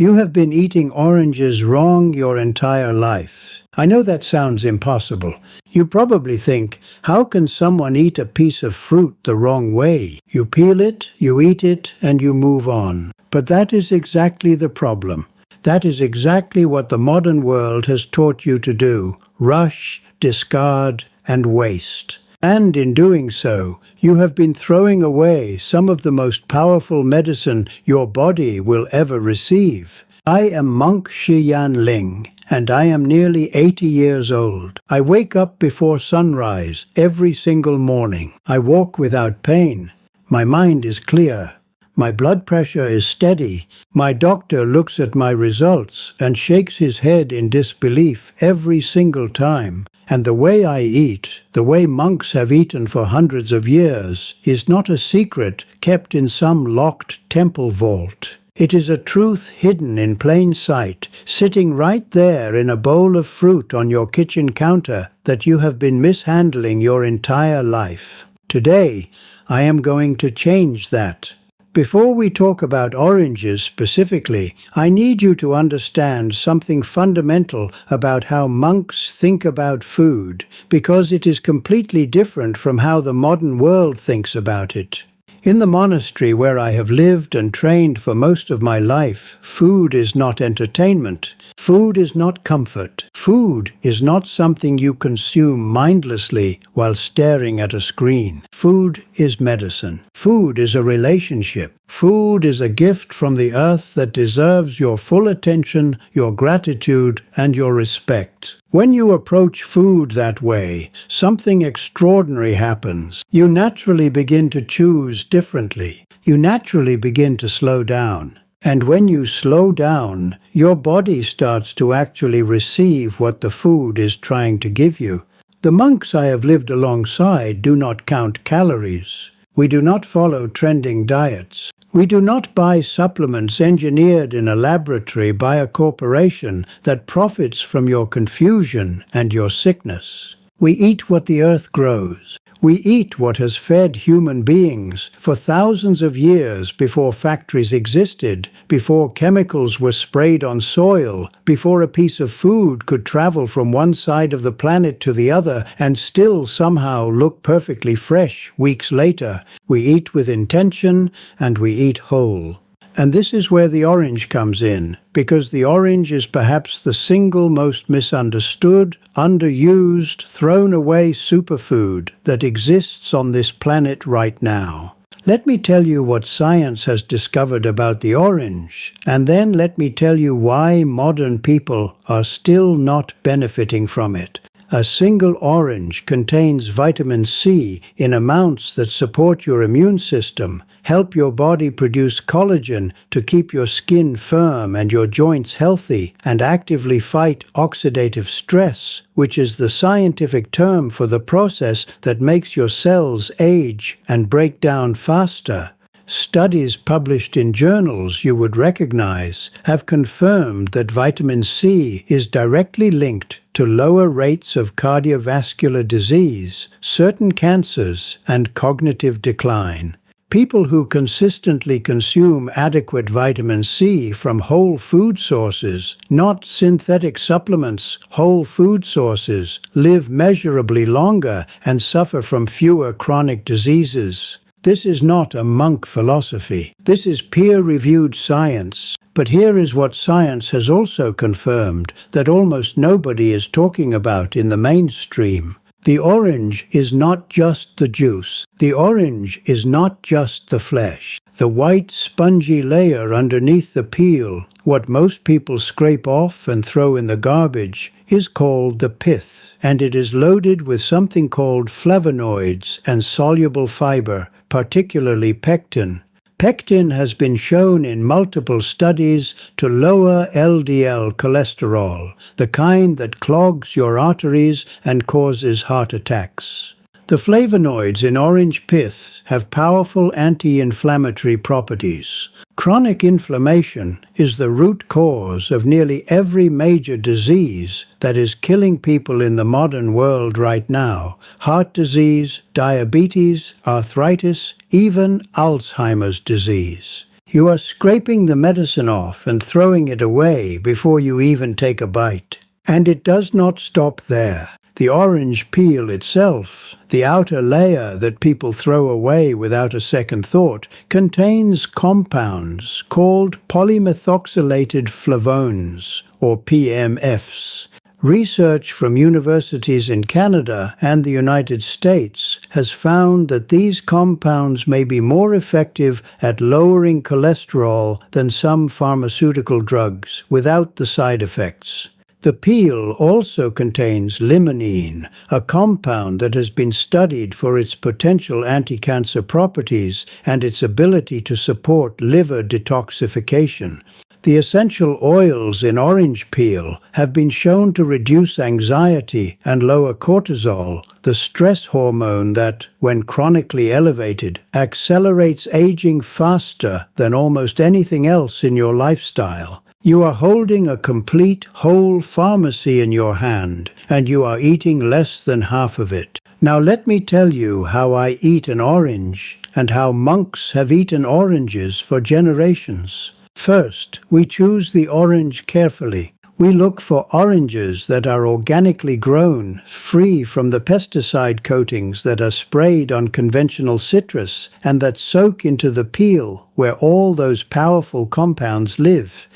You have been eating oranges wrong your entire life. I know that sounds impossible. You probably think, how can someone eat a piece of fruit the wrong way? You peel it, you eat it, and you move on. But that is exactly the problem. That is exactly what the modern world has taught you to do: rush, discard, and waste. And in doing so, you have been throwing away some of the most powerful medicine your body will ever receive. I am Monk Shiyan Ling, and I am nearly 80 years old. I wake up before sunrise every single morning. I walk without pain. My mind is clear. My blood pressure is steady. My doctor looks at my results and shakes his head in disbelief every single time. And the way I eat, the way monks have eaten for hundreds of years, is not a secret kept in some locked temple vault. It is a truth hidden in plain sight, sitting right there in a bowl of fruit on your kitchen counter that you have been mishandling your entire life. Today, I am going to change that. Before we talk about oranges specifically, I need you to understand something fundamental about how monks think about food, because it is completely different from how the modern world thinks about it. In the monastery where I have lived and trained for most of my life, food is not entertainment. Food is not comfort. Food is not something you consume mindlessly while staring at a screen. Food is medicine. Food is a relationship. Food is a gift from the earth that deserves your full attention, your gratitude, and your respect. When you approach food that way, something extraordinary happens. You naturally begin to choose differently. You naturally begin to slow down. And when you slow down, your body starts to actually receive what the food is trying to give you. The monks I have lived alongside do not count calories. We do not follow trending diets. We do not buy supplements engineered in a laboratory by a corporation that profits from your confusion and your sickness. We eat what the earth grows. We eat what has fed human beings for thousands of years before factories existed, before chemicals were sprayed on soil, before a piece of food could travel from one side of the planet to the other and still somehow look perfectly fresh weeks later. We eat with intention and we eat whole. And this is where the orange comes in, because the orange is perhaps the single most misunderstood, underused, thrown away superfood that exists on this planet right now. Let me tell you what science has discovered about the orange, and then let me tell you why modern people are still not benefiting from it. A single orange contains vitamin C in amounts that support your immune system, help your body produce collagen to keep your skin firm and your joints healthy, and actively fight oxidative stress, which is the scientific term for the process that makes your cells age and break down faster. Studies published in journals you would recognize have confirmed that vitamin C is directly linked to lower rates of cardiovascular disease, certain cancers, and cognitive decline. People who consistently consume adequate vitamin C from whole food sources, not synthetic supplements, whole food sources, live measurably longer and suffer from fewer chronic diseases. This is not a monk philosophy. This is peer-reviewed science. But here is what science has also confirmed that almost nobody is talking about in the mainstream. The orange is not just the juice. The orange is not just the flesh. The white, spongy layer underneath the peel, what most people scrape off and throw in the garbage, is called the pith, and it is loaded with something called flavonoids and soluble fiber, particularly pectin. Pectin has been shown in multiple studies to lower LDL cholesterol, the kind that clogs your arteries and causes heart attacks. The flavonoids in orange pith have powerful anti-inflammatory properties. Chronic inflammation is the root cause of nearly every major disease that is killing people in the modern world right now: heart disease, diabetes, arthritis, even Alzheimer's disease. You are scraping the medicine off and throwing it away before you even take a bite. And it does not stop there. The orange peel itself, the outer layer that people throw away without a second thought, contains compounds called polymethoxylated flavones, or PMFs. Research from universities in Canada and the United States has found that these compounds may be more effective at lowering cholesterol than some pharmaceutical drugs without the side effects. The peel also contains limonene, a compound that has been studied for its potential anti-cancer properties and its ability to support liver detoxification. The essential oils in orange peel have been shown to reduce anxiety and lower cortisol, the stress hormone that, when chronically elevated, accelerates aging faster than almost anything else in your lifestyle. You are holding a complete, whole pharmacy in your hand, and you are eating less than half of it. Now let me tell you how I eat an orange, and how monks have eaten oranges for generations. First, we choose the orange carefully. We look for oranges that are organically grown, free from the pesticide coatings that are sprayed on conventional citrus, and that soak into the peel where all those powerful compounds live.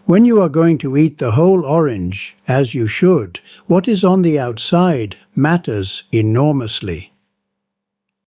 When you are going to eat the whole orange, as you should, what is on the outside matters enormously.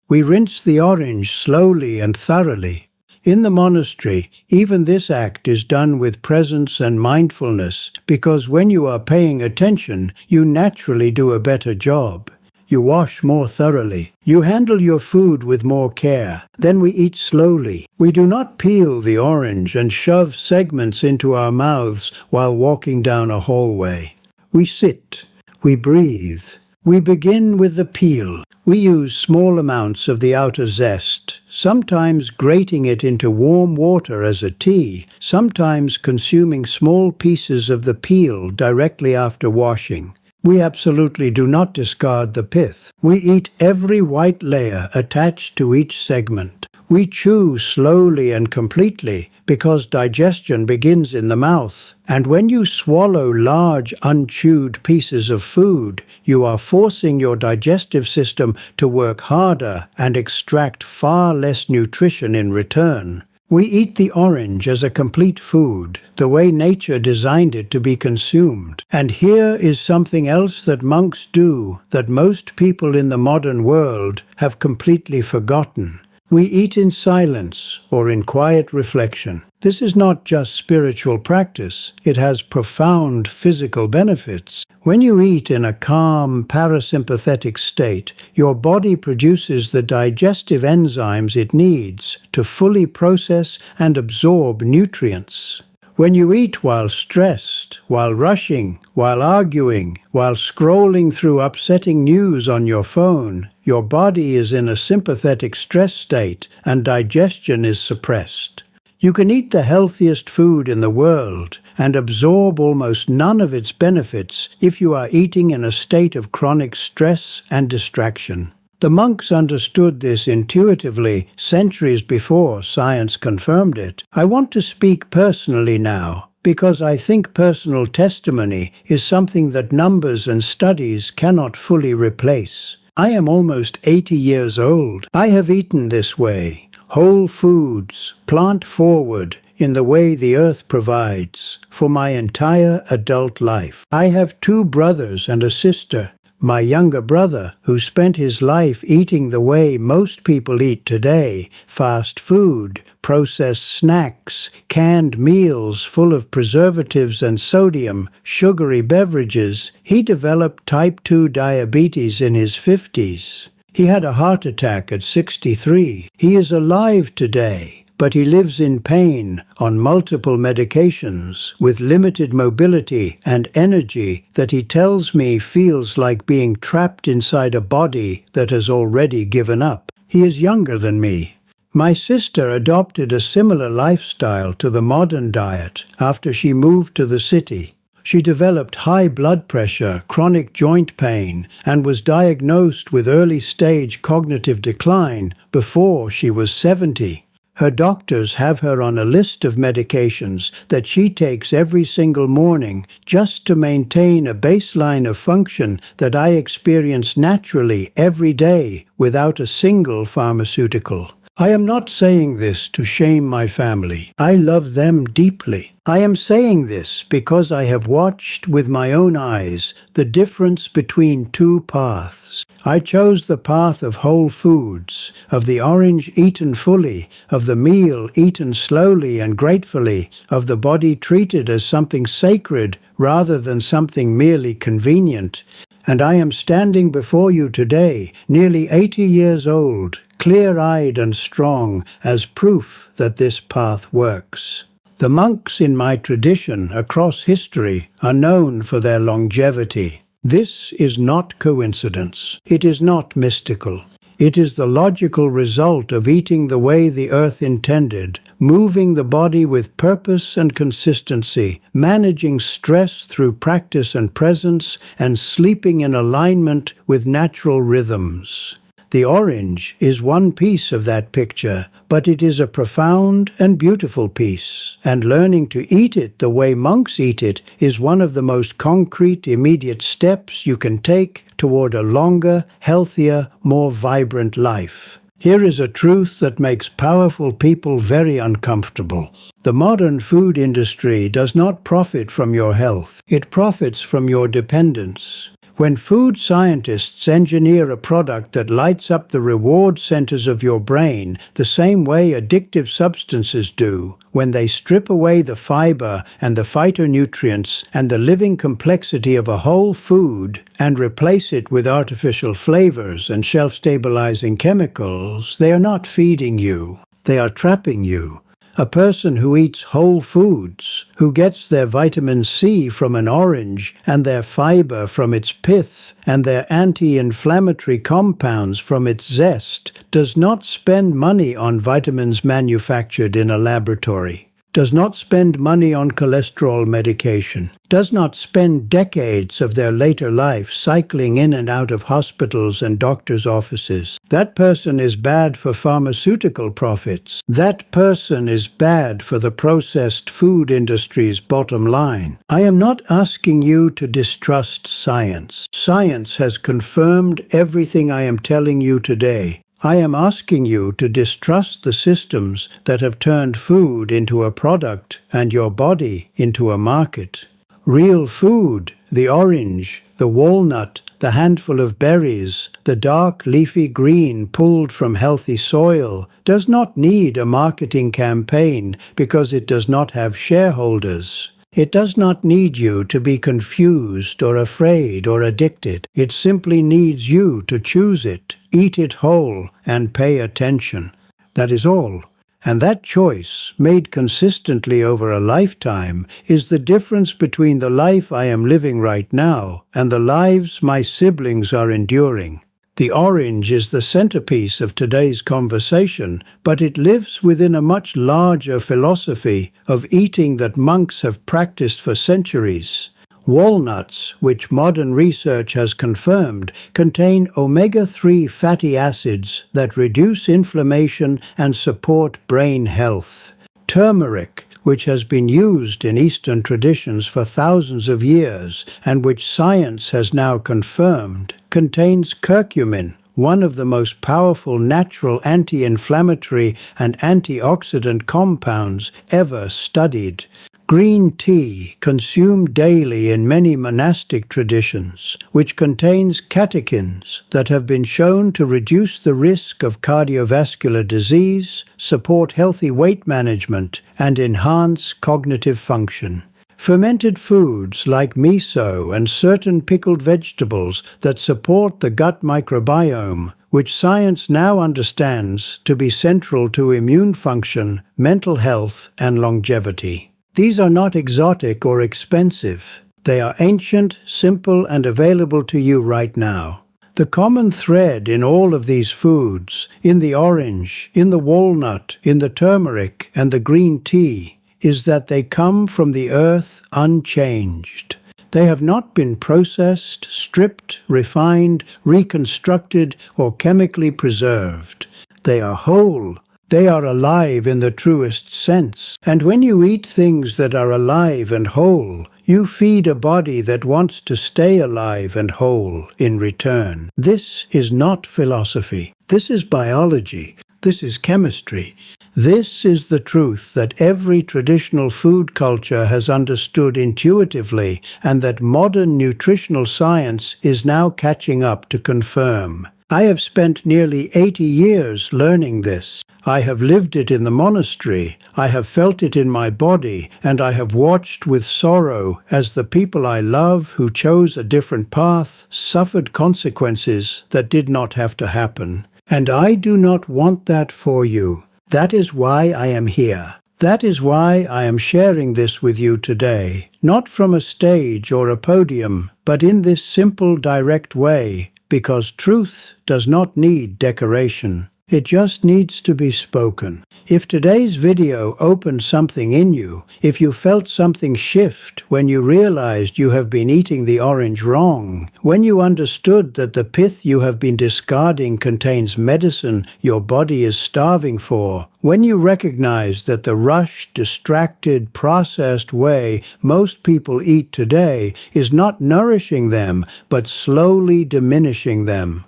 We rinse the orange slowly and thoroughly. In the monastery, even this act is done with presence and mindfulness, because when you are paying attention, you naturally do a better job. You wash more thoroughly. You handle your food with more care. Then we eat slowly. We do not peel the orange and shove segments into our mouths while walking down a hallway. We sit. We breathe. We begin with the peel. We use small amounts of the outer zest, sometimes grating it into warm water as a tea, sometimes consuming small pieces of the peel directly after washing. We absolutely do not discard the pith. We eat every white layer attached to each segment. We chew slowly and completely because digestion begins in the mouth. And when you swallow large, unchewed pieces of food, you are forcing your digestive system to work harder and extract far less nutrition in return. We eat the orange as a complete food, the way nature designed it to be consumed. And here is something else that monks do that most people in the modern world have completely forgotten. We eat in silence or in quiet reflection. This is not just spiritual practice. It has profound physical benefits. When you eat in a calm, parasympathetic state, your body produces the digestive enzymes it needs to fully process and absorb nutrients. When you eat while stressed, while rushing, while arguing, while scrolling through upsetting news on your phone, your body is in a sympathetic stress state and digestion is suppressed. You can eat the healthiest food in the world and absorb almost none of its benefits if you are eating in a state of chronic stress and distraction. The monks understood this intuitively centuries before science confirmed it. I want to speak personally now, because I think personal testimony is something that numbers and studies cannot fully replace. I am almost 80 years old. I have eaten this way, whole foods, plant-forward, in the way the earth provides, for my entire adult life. I have 2 brothers and a sister. My younger brother, who spent his life eating the way most people eat today, fast food, processed snacks, canned meals full of preservatives and sodium, sugary beverages, he developed type 2 diabetes in his 50s. He had a heart attack at 63. He is alive today, but he lives in pain on multiple medications with limited mobility and energy that he tells me feels like being trapped inside a body that has already given up. He is younger than me. My sister adopted a similar lifestyle to the modern diet after she moved to the city. She developed high blood pressure, chronic joint pain, and was diagnosed with early-stage cognitive decline before she was 70. Her doctors have her on a list of medications that she takes every single morning just to maintain a baseline of function that I experience naturally every day without a single pharmaceutical. I am not saying this to shame my family. I love them deeply. I am saying this because I have watched with my own eyes the difference between two paths. I chose the path of whole foods, of the orange eaten fully, of the meal eaten slowly and gratefully, of the body treated as something sacred rather than something merely convenient. And I am standing before you today, nearly 80 years old, clear-eyed and strong, as proof that this path works. The monks in my tradition across history are known for their longevity. This is not coincidence. It is not mystical. It is the logical result of eating the way the earth intended, moving the body with purpose and consistency, managing stress through practice and presence, and sleeping in alignment with natural rhythms. The orange is one piece of that picture, but it is a profound and beautiful piece, and learning to eat it the way monks eat it is one of the most concrete, immediate steps you can take toward a longer, healthier, more vibrant life. Here is a truth that makes powerful people very uncomfortable. The modern food industry does not profit from your health. It profits from your dependence. When food scientists engineer a product that lights up the reward centers of your brain the same way addictive substances do, when they strip away the fiber and the phytonutrients and the living complexity of a whole food and replace it with artificial flavors and shelf-stabilizing chemicals, they are not feeding you. They are trapping you. A person who eats whole foods, who gets their vitamin C from an orange and their fiber from its pith and their anti-inflammatory compounds from its zest, does not spend money on vitamins manufactured in a laboratory, does not spend money on cholesterol medication, does not spend decades of their later life cycling in and out of hospitals and doctors' offices. That person is bad for pharmaceutical profits. That person is bad for the processed food industry's bottom line. I am not asking you to distrust science. Science has confirmed everything I am telling you today. I am asking you to distrust the systems that have turned food into a product and your body into a market. Real food, the orange, the walnut, the handful of berries, the dark leafy green pulled from healthy soil, does not need a marketing campaign because it does not have shareholders. It does not need you to be confused or afraid or addicted. It simply needs you to choose it, eat it whole, and pay attention. That is all. And that choice, made consistently over a lifetime, is the difference between the life I am living right now and the lives my siblings are enduring. The orange is the centerpiece of today's conversation, but it lives within a much larger philosophy of eating that monks have practiced for centuries. Walnuts, which modern research has confirmed, contain omega-3 fatty acids that reduce inflammation and support brain health. Turmeric, which has been used in Eastern traditions for thousands of years and which science has now confirmed, contains curcumin, one of the most powerful natural anti-inflammatory and antioxidant compounds ever studied. Green tea, consumed daily in many monastic traditions, which contains catechins that have been shown to reduce the risk of cardiovascular disease, support healthy weight management, and enhance cognitive function. Fermented foods like miso and certain pickled vegetables that support the gut microbiome, which science now understands to be central to immune function, mental health, and longevity. These are not exotic or expensive. They are ancient, simple, and available to you right now. The common thread in all of these foods, in the orange, in the walnut, in the turmeric, and the green tea, is that they come from the earth unchanged. They have not been processed, stripped, refined, reconstructed, or chemically preserved. They are whole. They are alive in the truest sense. And when you eat things that are alive and whole, you feed a body that wants to stay alive and whole in return. This is not philosophy. This is biology. This is chemistry. This is the truth that every traditional food culture has understood intuitively and that modern nutritional science is now catching up to confirm. I have spent nearly 80 years learning this. I have lived it in the monastery, I have felt it in my body, and I have watched with sorrow as the people I love who chose a different path suffered consequences that did not have to happen. And I do not want that for you. That is why I am here. That is why I am sharing this with you today, not from a stage or a podium, but in this simple, direct way, because truth does not need decoration. It just needs to be spoken. If today's video opened something in you, if you felt something shift when you realized you have been eating the orange wrong, when you understood that the pith you have been discarding contains medicine your body is starving for, when you recognize that the rushed, distracted, processed way most people eat today is not nourishing them, but slowly diminishing them,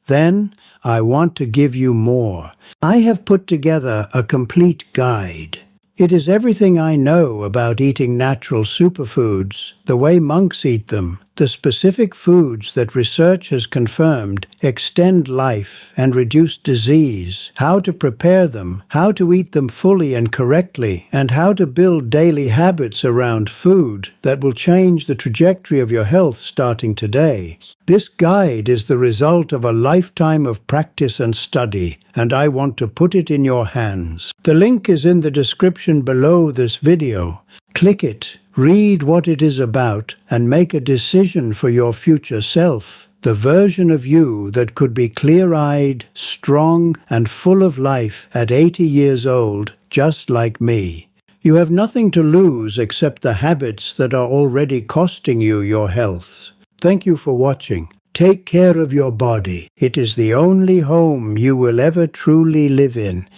then I want to give you more. I have put together a complete guide. It is everything I know about eating natural superfoods, the way monks eat them, the specific foods that research has confirmed extend life and reduce disease, how to prepare them, how to eat them fully and correctly, and how to build daily habits around food that will change the trajectory of your health starting today. This guide is the result of a lifetime of practice and study, and I want to put it in your hands. The link is in the description below this video. Click it, read what it is about, and make a decision for your future self, the version of you that could be clear-eyed, strong, and full of life at 80 years old, just like me. You have nothing to lose except the habits that are already costing you your health. Thank you for watching. Take care of your body. It is the only home you will ever truly live in.